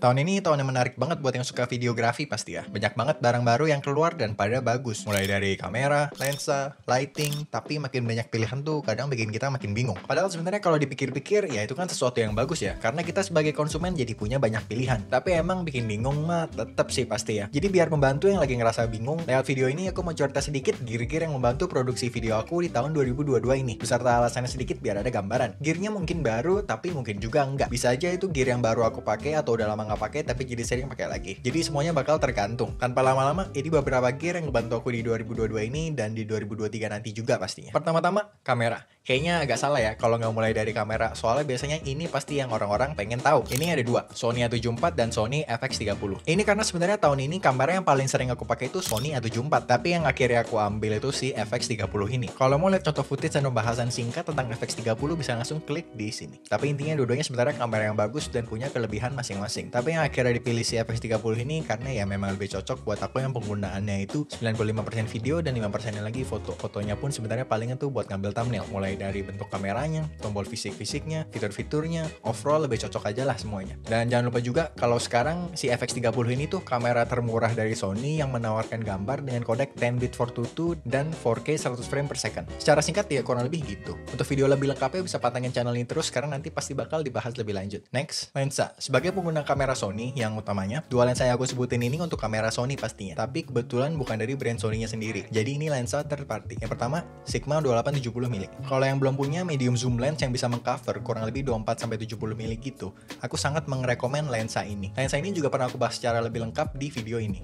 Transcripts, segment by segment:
Tahun ini tahun yang menarik banget buat yang suka videografi pasti ya. Banyak banget barang baru yang keluar dan pada bagus. Mulai dari kamera, lensa, lighting, tapi makin banyak pilihan tuh kadang bikin kita makin bingung. Padahal sebenarnya kalau dipikir-pikir ya itu kan sesuatu yang bagus ya. Karena kita sebagai konsumen jadi punya banyak pilihan. Tapi emang bikin bingung mah tetap sih pasti ya. Jadi biar membantu yang lagi ngerasa bingung, lewat video ini aku mau cerita sedikit gear-gear yang membantu produksi video aku di tahun 2022 ini. Beserta alasannya sedikit biar ada gambaran. Gearnya mungkin baru tapi mungkin juga enggak. Bisa aja itu gear yang baru aku pakai atau udah lama nggak pakai tapi jadi sering pakai lagi. Jadi semuanya bakal tergantung. Tanpa lama-lama, ini beberapa gear yang ngebantu aku di 2022 ini dan di 2023 nanti juga pastinya. Pertama-tama, kamera. Kayaknya agak salah ya kalau nggak mulai dari kamera, soalnya biasanya ini pasti yang orang-orang pengen tahu. Ini ada dua, Sony A74 dan Sony FX30. Ini karena sebenarnya tahun ini kamera yang paling sering aku pakai itu Sony A74, tapi yang akhirnya aku ambil itu si FX30 ini. Kalau mau lihat contoh footage dan pembahasan singkat tentang FX30 bisa langsung klik di sini. Tapi intinya dua-duanya sebenarnya kamera yang bagus dan punya kelebihan masing-masing. Tapi yang akhirnya dipilih si FX30 ini karena ya memang lebih cocok buat aku yang penggunaannya itu 95% video dan 5% lagi foto. Fotonya pun sebenarnya palingnya tuh buat ngambil thumbnail, mulai dari bentuk kameranya, tombol fisik-fisiknya, fitur-fiturnya, overall lebih cocok aja lah semuanya. Dan jangan lupa juga kalau sekarang si FX30 ini tuh kamera termurah dari Sony yang menawarkan gambar dengan kodek 10-bit 422 dan 4K 100 frame per second. Secara singkat ya kurang lebih gitu. Untuk video lebih lengkapnya bisa pantengin channel ini terus karena nanti pasti bakal dibahas lebih lanjut. Next, lensa. Sebagai pengguna kamera Sony yang utamanya, dua lensa yang aku sebutin ini untuk kamera Sony pastinya. Tapi kebetulan bukan dari brand Sony-nya sendiri. Jadi ini lensa third party. Yang pertama, Sigma 28-70mm. Kalau yang belum punya medium zoom lens yang bisa mengcover kurang lebih 24-70mm gitu, aku sangat merekomen lensa ini. Lensa ini juga pernah aku bahas secara lebih lengkap di video ini.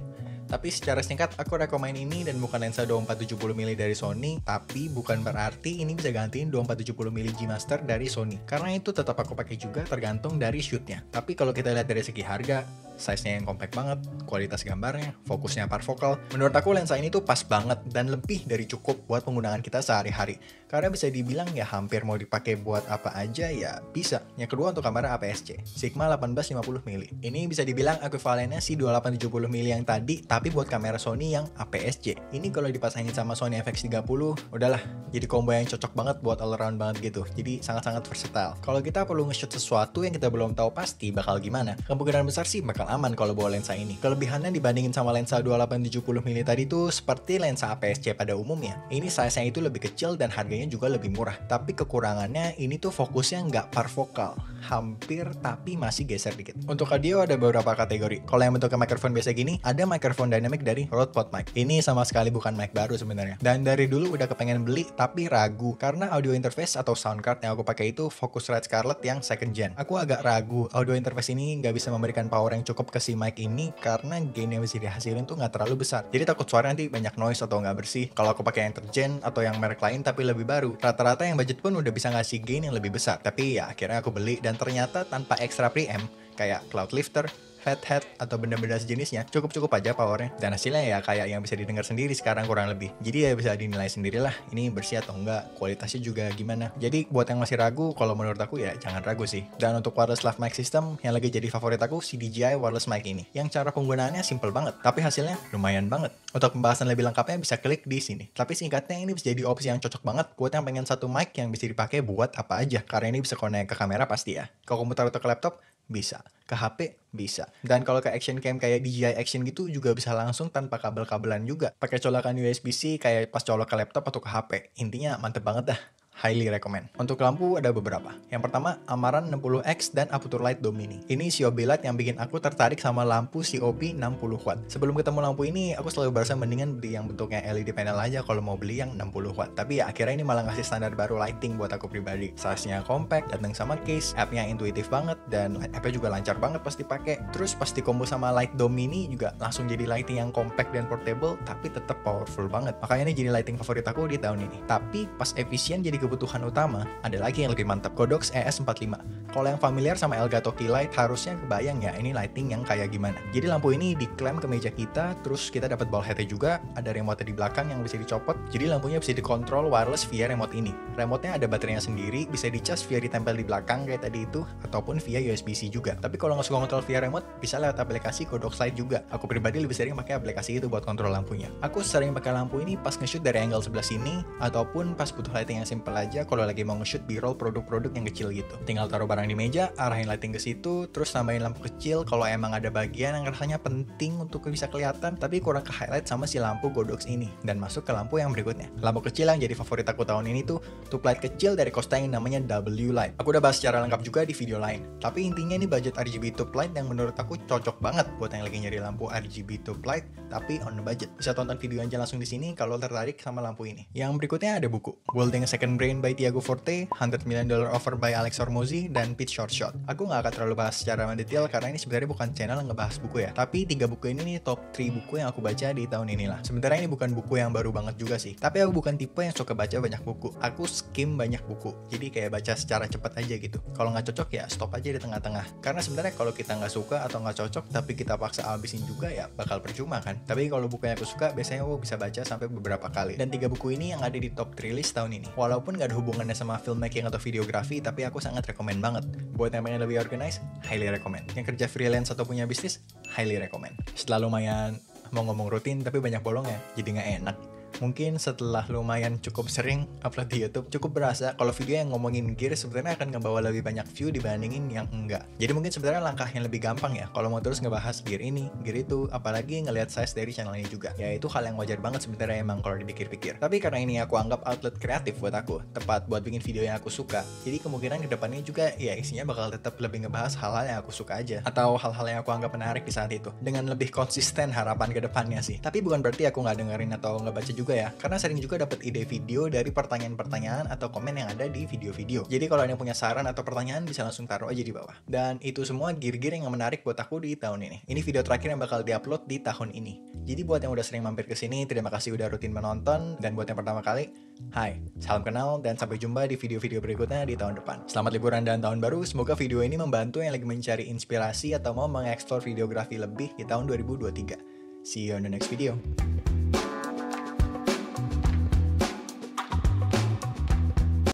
Tapi secara singkat aku rekomen ini dan bukan lensa 24-70mm dari Sony, tapi bukan berarti ini bisa gantiin 24-70mm G Master dari Sony. Karena itu tetap aku pakai juga tergantung dari shootnya. Tapi kalau kita lihat dari segi harga, size-nya yang compact banget, kualitas gambarnya, fokusnya parfocal, menurut aku lensa ini tuh pas banget dan lebih dari cukup buat penggunaan kita sehari-hari. Karena bisa dibilang ya hampir mau dipakai buat apa aja ya bisa. Yang kedua untuk kamera APS-C, Sigma 18-50mm. Ini bisa dibilang ekuivalennya si 28-70mm yang tadi, tapi buat kamera Sony yang APS-C. Ini kalau dipasangin sama Sony FX30, udahlah, jadi combo yang cocok banget buat all around banget gitu. Jadi sangat-sangat versatile. Kalau kita perlu nge-shoot sesuatu yang kita belum tahu pasti bakal gimana, kemungkinan besar sih bakal aman kalau bawa lensa ini. Kelebihannya dibandingin sama lensa 28-70mm tadi tuh seperti lensa APS-C pada umumnya. Ini size-nya itu lebih kecil dan harganya juga lebih murah. Tapi kekurangannya ini tuh fokusnya nggak parfocal. Hampir tapi masih geser dikit. Untuk audio ada beberapa kategori. Kalau yang bentuknya microphone biasa gini, ada microphone dynamic dari Rode PodMic. Ini sama sekali bukan mic baru sebenarnya. Dan dari dulu udah kepengen beli tapi ragu karena audio interface atau sound card yang aku pakai itu Focusrite Scarlett yang second gen. Aku agak ragu audio interface ini nggak bisa memberikan power yang cukup ke si mic ini karena gain yang bisa dihasilin tuh nggak terlalu besar. Jadi takut suara nanti banyak noise atau nggak bersih. Kalau aku pakai yang third gen atau yang merek lain tapi lebih baru, rata-rata yang budget pun udah bisa ngasih gain yang lebih besar. Tapi ya akhirnya aku beli dan ternyata tanpa extra preamp kayak cloud lifter, head atau benda-benda sejenisnya cukup aja powernya, dan hasilnya ya kayak yang bisa didengar sendiri sekarang kurang lebih. Jadi ya bisa dinilai sendirilah ini bersih atau enggak, kualitasnya juga gimana. Jadi buat yang masih ragu, kalau menurut aku ya jangan ragu sih. Dan untuk wireless lav mic system yang lagi jadi favorit aku si DJI wireless mic ini, yang cara penggunaannya simple banget tapi hasilnya lumayan banget. Untuk pembahasan lebih lengkapnya bisa klik di sini. Tapi singkatnya ini bisa jadi opsi yang cocok banget buat yang pengen satu mic yang bisa dipakai buat apa aja, karena ini bisa connect ke kamera pasti ya, ke komputer atau ke laptop bisa, ke HP bisa. Dan kalau ke action cam kayak DJI Action gitu juga bisa langsung tanpa kabel-kabelan juga. Pakai colokan USB-C kayak pas colok ke laptop atau ke HP. Intinya mantep banget dah. Highly recommend. Untuk lampu ada beberapa. Yang pertama, Amaran 60X dan Aputure Light Domini. Ini COB light yang bikin aku tertarik sama lampu COB 60W. Sebelum ketemu lampu ini, aku selalu berasa mendingan beli yang bentuknya LED panel aja kalau mau beli yang 60W. Tapi ya akhirnya ini malah ngasih standar baru lighting buat aku pribadi. Size-nya compact, datang sama case, app-nya intuitif banget, dan app-nya juga lancar banget pas dipakai. Terus pas dikombo sama Light Domini juga langsung jadi lighting yang compact dan portable, tapi tetap powerful banget. Makanya ini jadi lighting favorit aku di tahun ini. Tapi pas efisien jadi kebutuhan utama, ada lagi yang lebih mantap, Godox ES45. Kalau yang familiar sama Elgato Keylight harusnya kebayang ya ini lighting yang kayak gimana. Jadi lampu ini diklaim ke meja kita, terus kita dapat ball headnya juga, ada remote di belakang yang bisa dicopot. Jadi lampunya bisa dikontrol wireless via remote ini. Remote-nya ada baterainya sendiri, bisa dicas via ditempel di belakang kayak tadi itu, ataupun via USB-C juga. Tapi kalau nggak suka kontrol via remote, bisa lewat aplikasi Godox Light juga. Aku pribadi lebih sering pakai aplikasi itu buat kontrol lampunya. Aku sering pakai lampu ini pas nge-shoot dari angle sebelah sini, ataupun pas butuh lighting yang simple aja kalau lagi mau nge-shoot B-roll produk-produk yang kecil gitu. Tinggal taruh barang di meja, arahin lighting ke situ, terus tambahin lampu kecil kalau emang ada bagian yang rasanya penting untuk bisa kelihatan tapi kurang ke highlight sama si lampu Godox ini. Dan masuk ke lampu yang berikutnya. Lampu kecil yang jadi favorit aku tahun ini tuh tube light kecil dari Kosta yang namanya W Light. Aku udah bahas secara lengkap juga di video lain. Tapi intinya ini budget RGB tube light yang menurut aku cocok banget buat yang lagi nyari lampu RGB tube light tapi on the budget. Bisa tonton video aja langsung di sini kalau tertarik sama lampu ini. Yang berikutnya ada buku Building a Second Brain by Tiago Forte, $100 Million Offer by Alex Hormozi, dan Pitch Short Shot. Aku nggak akan terlalu bahas secara mendetail karena ini sebenarnya bukan channel yang ngebahas buku ya. Tapi 3 buku ini nih top 3 buku yang aku baca di tahun inilah. Sebenarnya ini bukan buku yang baru banget juga sih. Tapi aku bukan tipe yang suka baca banyak buku. Aku skim banyak buku. Jadi kayak baca secara cepat aja gitu. Kalau nggak cocok ya stop aja di tengah-tengah. Karena sebenarnya kalau kita nggak suka atau nggak cocok tapi kita paksa habisin juga ya bakal percuma kan. Tapi kalau buku yang aku suka biasanya aku bisa baca sampai beberapa kali. Dan 3 buku ini yang ada di top 3 list tahun ini. Walaupun nggak ada hubungannya sama filmmaking atau videografi, tapi aku sangat rekomen banget. Buat yang pengen lebih organized, highly recommend. Yang kerja freelance atau punya bisnis, highly recommend. Setelah lumayan mau ngomong rutin tapi banyak bolongnya, jadi nggak enak. Mungkin setelah lumayan cukup sering upload di YouTube, cukup berasa kalau video yang ngomongin gear sebenarnya akan ngebawa lebih banyak view dibandingin yang enggak. Jadi mungkin sebenarnya langkah yang lebih gampang ya kalau mau terus ngebahas gear ini, gear itu, apalagi ngelihat size dari channel ini juga. Ya itu hal yang wajar banget sebenarnya emang kalau dipikir-pikir. Tapi karena ini aku anggap outlet kreatif buat aku, tepat buat bikin video yang aku suka. Jadi kemungkinan kedepannya juga ya isinya bakal tetap lebih ngebahas hal-hal yang aku suka aja, atau hal-hal yang aku anggap menarik di saat itu. Dengan lebih konsisten harapan kedepannya sih. Tapi bukan berarti aku nggak dengerin atau nggak baca juga ya, karena sering juga dapat ide video dari pertanyaan-pertanyaan atau komen yang ada di video-video. Jadi kalau ada yang punya saran atau pertanyaan bisa langsung taruh aja di bawah. Dan itu semua gear-gear yang menarik buat aku di tahun ini. Ini video terakhir yang bakal diupload di tahun ini. Jadi buat yang udah sering mampir ke sini, terima kasih udah rutin menonton. Dan buat yang pertama kali, hai, salam kenal dan sampai jumpa di video-video berikutnya di tahun depan. Selamat liburan dan tahun baru. Semoga video ini membantu yang lagi mencari inspirasi atau mau mengeksplor videografi lebih di tahun 2023. See you on the next video.